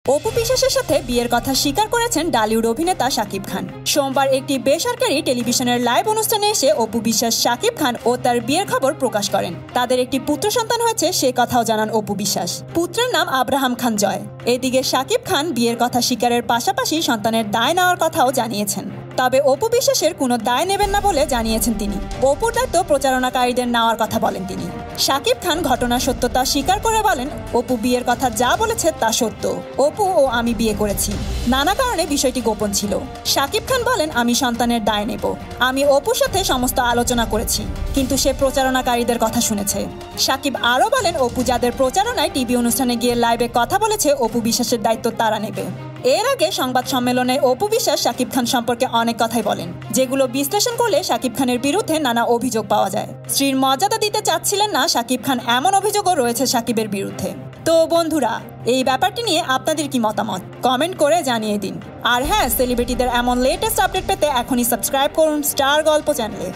অপু বিশ্বাসের সাথে বিয়ের কথা স্বীকার করেছেন ডালিউড অভিনেতা শাকিব খান। সোমবার একটি বেসরকারি টেলিভিশনের লাইভ অনুষ্ঠানে এসে অপু বিশ্বাস শাকিব খান ও তার বিয়ের খবর প্রকাশ করেন। তাদের একটি পুত্র সন্তান হয়েছে সে কথাও জানান অপু বিশ্বাস। পুত্রের নাম আব্রাহাম খান জয়। এদিকে শাকিব খান বিয়ের কথা স্বীকারের পাশাপাশি সন্তানের দায় নেওয়ার কথাও জানিয়েছেন। তবে অপু বিশ্বাসের কোনো দায় নেবেন না বলে জানিয়েছেন তিনি। অপুর দায়িত্ব প্রচারণাকারীদের নেওয়ার কথা বলেন তিনি। শাকিব খান ঘটনার সত্যতা স্বীকার করে বলেন, অপু বিয়ের কথা যা বলেছে তা সত্য। অপু ও আমি বিয়ে করেছি, নানা কারণে বিষয়টি গোপন ছিল। শাকিব খান বলেন, আমি সন্তানের দায় নেব। আমি অপুর সাথে সমস্ত আলোচনা করেছি, কিন্তু সে প্রচারণাকারীদের কথা শুনেছে। শাকিব আরও বলেন, অপু যাদের প্রচারণায় টিভি অনুষ্ঠানে গিয়ে লাইভে কথা বলেছে, অপু বিশ্বাসের দায়িত্ব তারা নেবে। এর আগে সংবাদ সম্মেলনে অপু বিশ্বাস শাকিব খান সম্পর্কে অনেক কথাই বলেন, যেগুলো বিশ্লেষণ করলে শাকিব খানের বিরুদ্ধে নানা অভিযোগ পাওয়া যায়। স্ত্রীর মর্যাদা দিতে চাচ্ছিলেন না শাকিব খান, এমন অভিযোগও রয়েছে শাকিবের বিরুদ্ধে। তো বন্ধুরা, এই ব্যাপারটি নিয়ে আপনাদের কি মতামত কমেন্ট করে জানিয়ে দিন। আর হ্যাঁ, সেলিব্রিটিদের এমন লেটেস্ট আপডেট পেতে এখনই সাবস্ক্রাইব করুন স্টার গল্প চ্যানেলে।